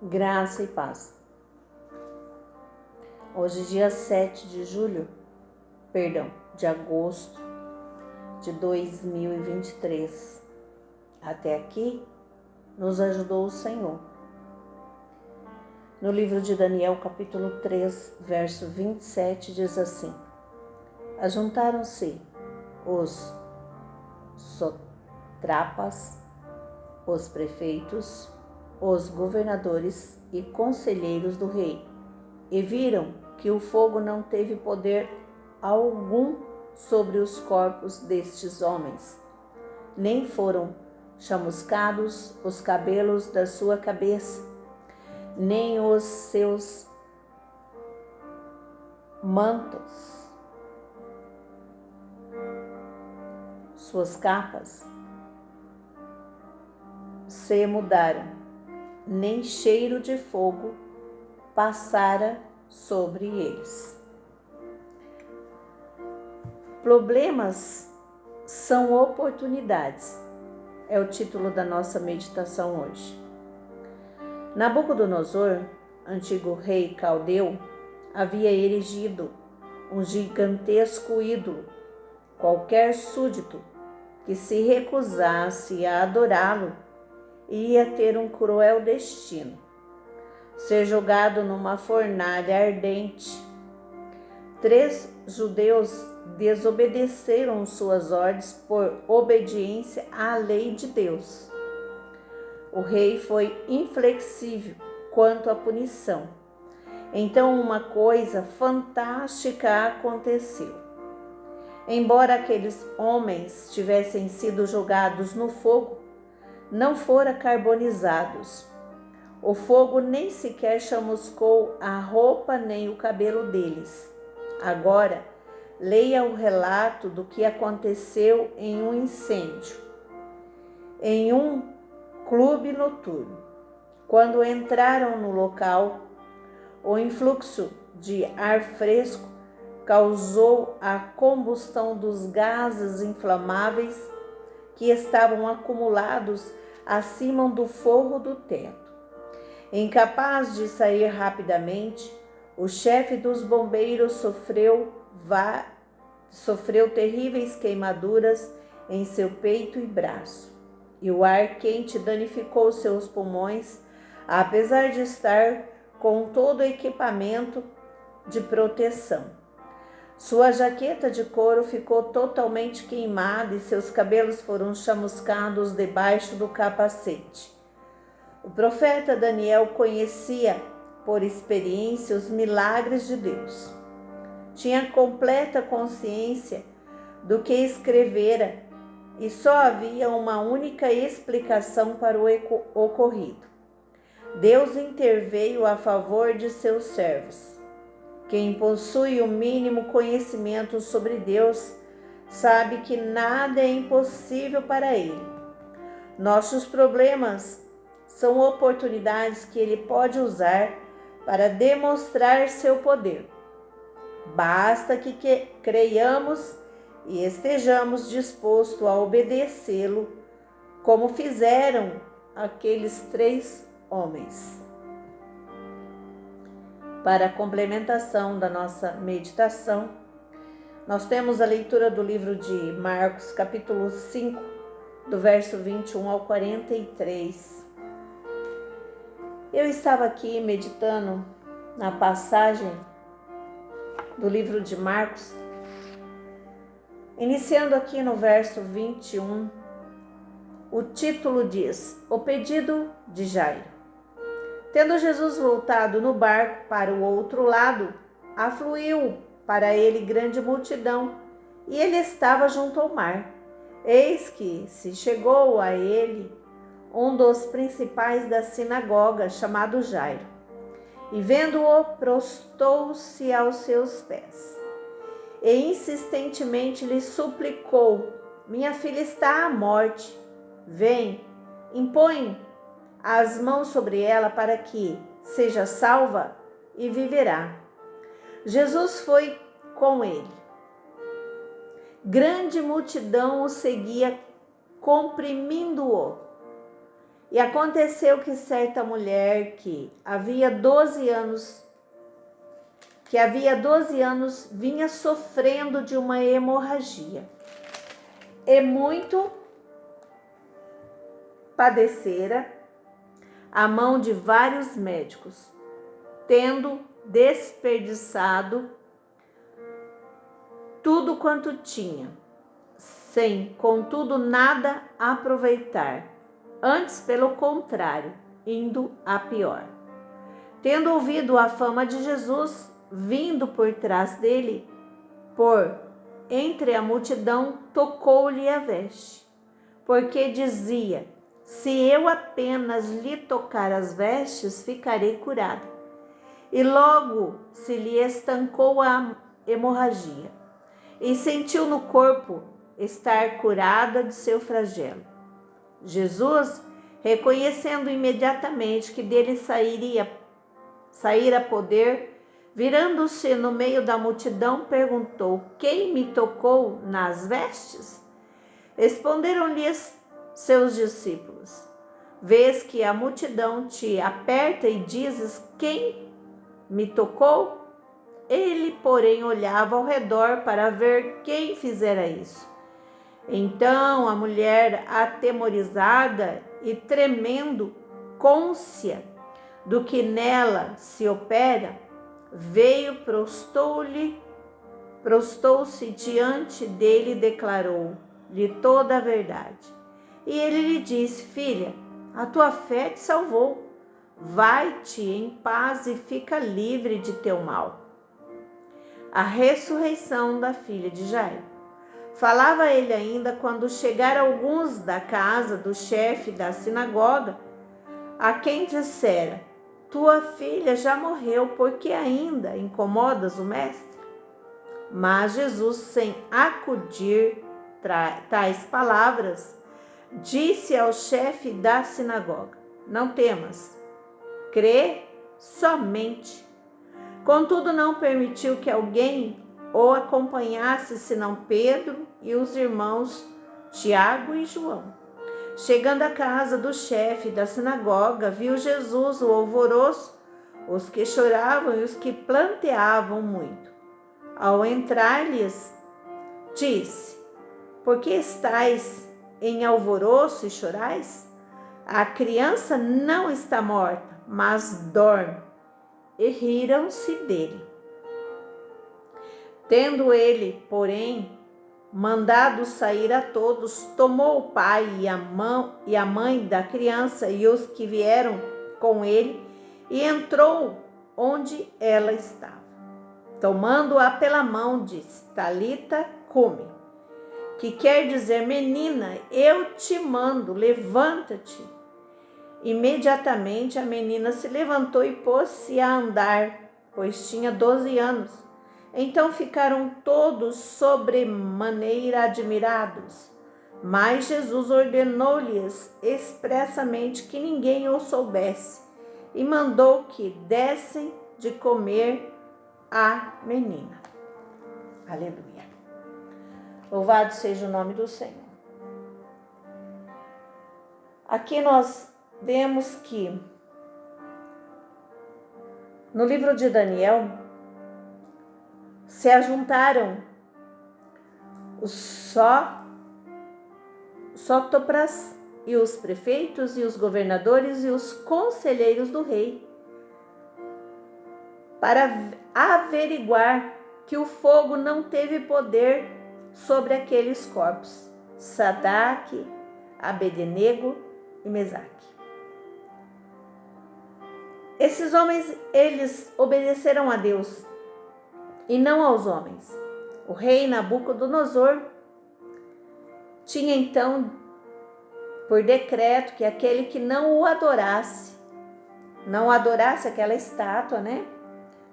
Graça e paz. Hoje, dia 7 de agosto de 2023. Até aqui nos ajudou o Senhor. No livro de Daniel, capítulo 3, verso 27, diz assim: Ajuntaram-se os satrapas, os prefeitos, os governadores e conselheiros do rei, e viram que o fogo não teve poder algum sobre os corpos destes homens, nem foram chamuscados os cabelos da sua cabeça, nem os seus mantos, suas capas se mudaram, nem cheiro de fogo passara sobre eles. Problemas são oportunidades, é o título da nossa meditação hoje. Nabucodonosor, antigo rei caldeu, havia erigido um gigantesco ídolo. Qualquer súdito que se recusasse a adorá-lo ia ter um cruel destino: ser jogado numa fornalha ardente. 3 judeus desobedeceram suas ordens por obediência à lei de Deus. O rei foi inflexível quanto à punição. Então uma coisa fantástica aconteceu. Embora aqueles homens tivessem sido jogados no fogo, não foram carbonizados. O fogo nem sequer chamuscou a roupa nem o cabelo deles. Agora, leia o relato do que aconteceu em um incêndio, em um clube noturno. Quando entraram no local, o influxo de ar fresco causou a combustão dos gases inflamáveis que estavam acumulados acima do forro do teto. Incapaz de sair rapidamente, o chefe dos bombeiros sofreu terríveis queimaduras em seu peito e braço, e o ar quente danificou seus pulmões, apesar de estar com todo o equipamento de proteção. Sua jaqueta de couro ficou totalmente queimada e seus cabelos foram chamuscados debaixo do capacete. O profeta Daniel conhecia por experiência os milagres de Deus. Tinha completa consciência do que escrevera e só havia uma única explicação para o ocorrido. Deus interveio a favor de seus servos. Quem possui o mínimo conhecimento sobre Deus sabe que nada é impossível para Ele. Nossos problemas são oportunidades que Ele pode usar para demonstrar seu poder. Basta que creiamos e estejamos dispostos a obedecê-lo, como fizeram aqueles 3 homens. Para a complementação da nossa meditação, nós temos a leitura do livro de Marcos, capítulo 5, do verso 21 ao 43. Eu estava aqui meditando na passagem do livro de Marcos, iniciando aqui no verso 21, o título diz: O pedido de Jairo. Tendo Jesus voltado no barco para o outro lado, afluiu para ele grande multidão, e ele estava junto ao mar. Eis que se chegou a ele um dos principais da sinagoga, chamado Jairo, e vendo-o, prostou-se aos seus pés, e insistentemente lhe suplicou: Minha filha está à morte. Vem, impõe as mãos sobre ela para que seja salva e viverá. Jesus foi com ele. Grande multidão o seguia, comprimindo-o, E aconteceu que certa mulher que havia 12 anos vinha sofrendo de uma hemorragia. E muito padecera a mão de vários médicos, tendo desperdiçado tudo quanto tinha, sem, contudo, nada aproveitar, antes, pelo contrário, indo a pior. Tendo ouvido a fama de Jesus, vindo por trás dele, por entre a multidão, tocou-lhe a veste, porque dizia: se eu apenas lhe tocar as vestes, ficarei curada. E logo se lhe estancou a hemorragia, e sentiu no corpo estar curada de seu flagelo. Jesus, reconhecendo imediatamente que dele saíra poder, virando-se no meio da multidão, perguntou: quem me tocou nas vestes? Responderam-lhes seus discípulos: vês que a multidão te aperta e dizes: quem me tocou? Ele, porém, olhava ao redor para ver quem fizera isso. Então a mulher, atemorizada e tremendo, cônscia do que nela se opera, veio, prostou-se diante dele e declarou-lhe toda a verdade. E ele lhe disse: filha, a tua fé te salvou. Vai-te em paz e fica livre de teu mal. A ressurreição da filha de Jairo. Falava ele ainda quando chegaram alguns da casa do chefe da sinagoga, a quem dissera: tua filha já morreu, porque ainda incomodas o mestre? Mas Jesus, sem acudir tais palavras, disse ao chefe da sinagoga: não temas, crê somente. Contudo, não permitiu que alguém o acompanhasse, senão Pedro e os irmãos Tiago e João. Chegando à casa do chefe da sinagoga, viu Jesus o alvoroço, os que choravam e os que planteavam muito. Ao entrar-lhes, disse: por que estáis em alvoroço e chorais? A criança não está morta, mas dorme. E riram-se dele. Tendo ele, porém, mandado sair a todos, tomou o pai e a mãe da criança e os que vieram com ele, e entrou onde ela estava. Tomando-a pela mão, disse: Talita cumi, que quer dizer: menina, eu te mando, levanta-te. Imediatamente a menina se levantou e pôs-se a andar, pois tinha 12 anos. Então ficaram todos sobremaneira admirados. Mas Jesus ordenou-lhes expressamente que ninguém o soubesse e mandou que dessem de comer à menina. Aleluia. Louvado seja o nome do Senhor. Aqui nós vemos que no livro de Daniel se ajuntaram os sótopras e os prefeitos e os governadores e os conselheiros do rei para averiguar que o fogo não teve poder sobre aqueles corpos, Sadraque, Abednego e Mesaque. Esses homens, eles obedeceram a Deus e não aos homens. O rei Nabucodonosor tinha então por decreto que aquele que não adorasse aquela estátua,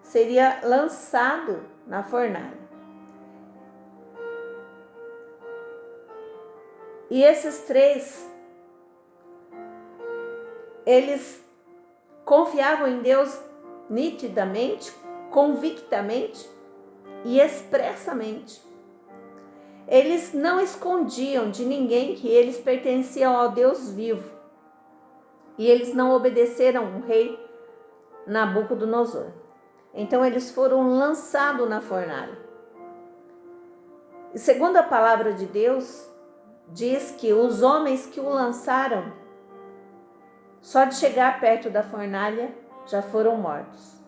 seria lançado na fornalha. E esses três, eles confiavam em Deus nitidamente, convictamente e expressamente. Eles não escondiam de ninguém que eles pertenciam ao Deus vivo. e eles não obedeceram o rei Nabucodonosor. Então eles foram lançados na fornalha. E segundo a palavra de Deus, diz que os homens que o lançaram, só de chegar perto da fornalha, já foram mortos.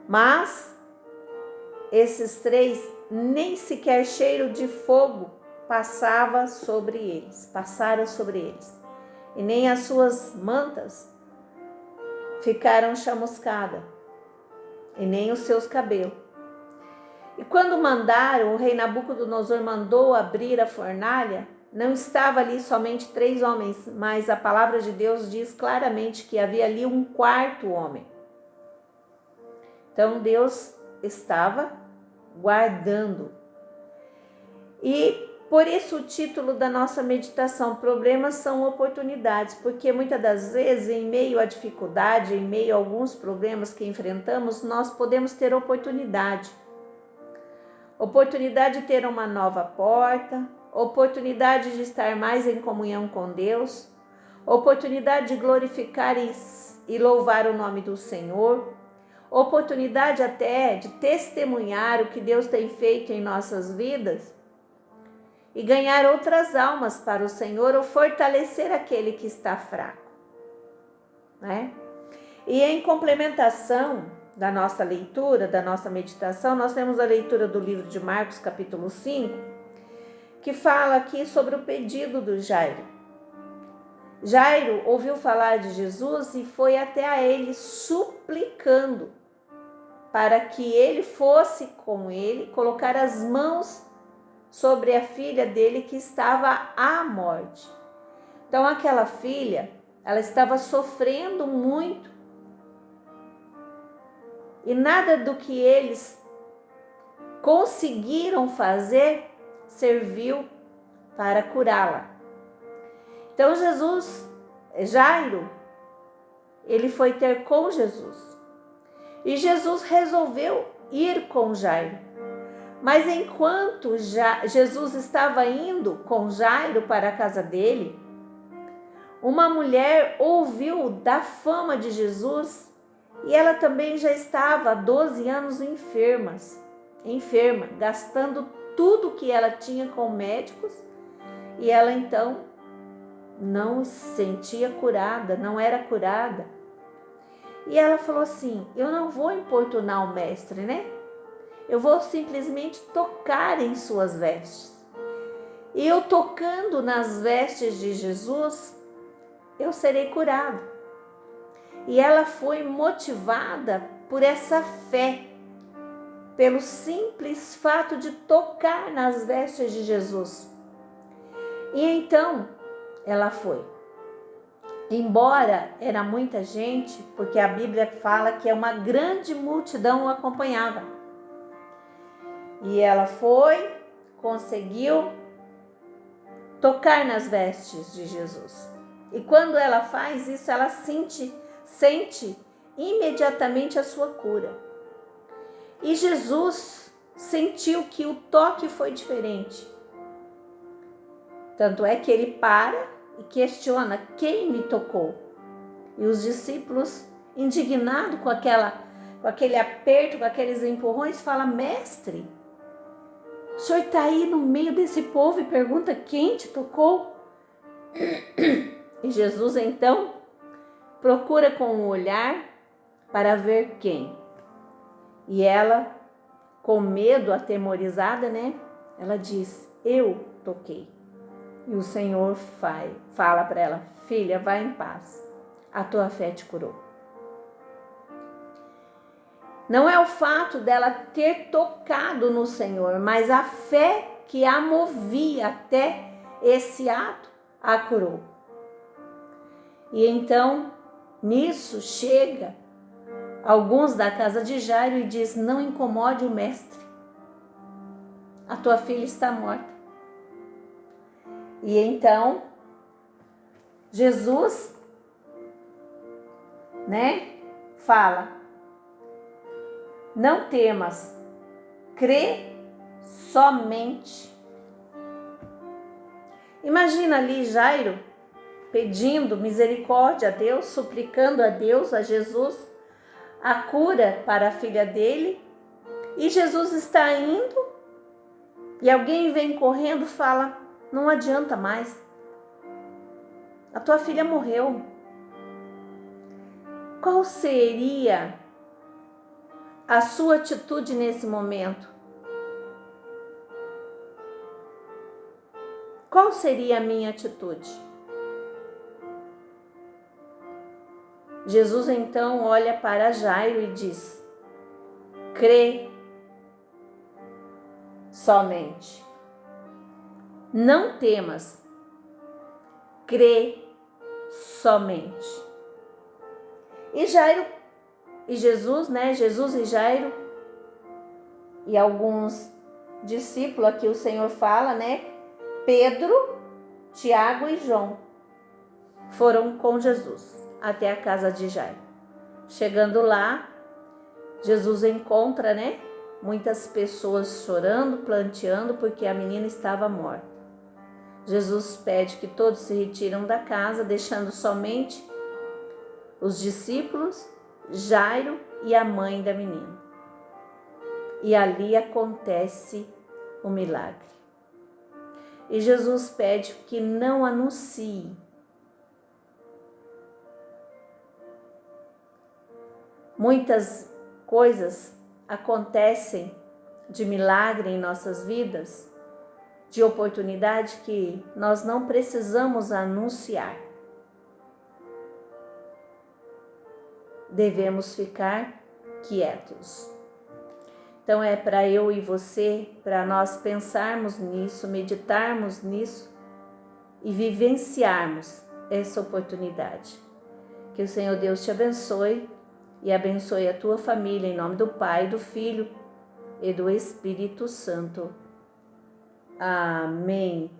Mas esses 3, nem sequer cheiro de fogo passaram sobre eles. E nem as suas mantas ficaram chamuscadas, e nem os seus cabelos. E quando o rei Nabucodonosor mandou abrir a fornalha, não estava ali somente 3 homens, mas a palavra de Deus diz claramente que havia ali um 4º homem. Então Deus estava guardando. E por isso o título da nossa meditação: problemas são oportunidades, porque muitas das vezes, em meio à dificuldade, em meio a alguns problemas que enfrentamos, nós podemos ter oportunidade de ter uma nova porta, oportunidade de estar mais em comunhão com Deus, oportunidade de glorificar e louvar o nome do Senhor, oportunidade até de testemunhar o que Deus tem feito em nossas vidas e ganhar outras almas para o Senhor, ou fortalecer aquele que está fraco, né? E em complementação da nossa leitura, da nossa meditação, nós temos a leitura do livro de Marcos, capítulo 5, que fala aqui sobre o pedido do Jairo. Jairo ouviu falar de Jesus e foi até a ele suplicando para que ele fosse com ele colocar as mãos sobre a filha dele que estava à morte. Então aquela filha, ela estava sofrendo muito, e nada do que eles conseguiram fazer serviu para curá-la. Então Jairo, ele foi ter com Jesus. E Jesus resolveu ir com Jairo. Mas enquanto Jesus estava indo com Jairo para a casa dele, uma mulher ouviu da fama de Jesus e ela também já estava há 12 anos enferma, gastando tudo que ela tinha com médicos, e ela então não se sentia curada, não era curada. E ela falou assim: eu não vou importunar o mestre, né? Eu vou simplesmente tocar em suas vestes. E eu tocando nas vestes de Jesus, eu serei curada. E ela foi motivada por essa fé, pelo simples fato de tocar nas vestes de Jesus. E então ela foi. Embora era muita gente, porque a Bíblia fala que uma grande multidão o acompanhava. E ela foi, conseguiu tocar nas vestes de Jesus. E quando ela faz isso, ela sente imediatamente a sua cura. E Jesus sentiu que o toque foi diferente. Tanto é que ele para e questiona: quem me tocou? E os discípulos, indignados com aquele aperto, com aqueles empurrões, falam: mestre, o senhor está aí no meio desse povo e pergunta quem te tocou? E Jesus então procura com o olhar para ver quem. E ela, com medo, atemorizada, né? Ela diz: eu toquei. E o Senhor fala para ela: filha, vai em paz, a tua fé te curou. Não é o fato dela ter tocado no Senhor, mas a fé que a movia até esse ato a curou. E então, nisso, chega alguns da casa de Jairo e diz: não incomode o mestre, a tua filha está morta. E então, Jesus, fala: não temas, crê somente. Imagina ali Jairo pedindo misericórdia a Deus, suplicando a Deus, a Jesus, a cura para a filha dele. E Jesus está indo e alguém vem correndo e fala: não adianta mais, a tua filha morreu. Qual seria a sua atitude nesse momento? Qual seria a minha atitude? Jesus então olha para Jairo e diz: crê somente, não temas, crê somente. E Jairo e Jesus, Jesus e Jairo e alguns discípulos, aqui o Senhor fala, Pedro, Tiago e João foram com Jesus até a casa de Jairo. Chegando lá, Jesus encontra, muitas pessoas chorando, planteando, porque a menina estava morta. Jesus pede que todos se retiram da casa, deixando somente os discípulos, Jairo e a mãe da menina. E ali acontece o milagre. E Jesus pede que não anuncie. Muitas coisas acontecem de milagre em nossas vidas, de oportunidade que nós não precisamos anunciar. Devemos ficar quietos. Então é para eu e você, para nós pensarmos nisso, meditarmos nisso e vivenciarmos essa oportunidade. Que o Senhor Deus te abençoe e abençoe a tua família, em nome do Pai, do Filho e do Espírito Santo. Amém.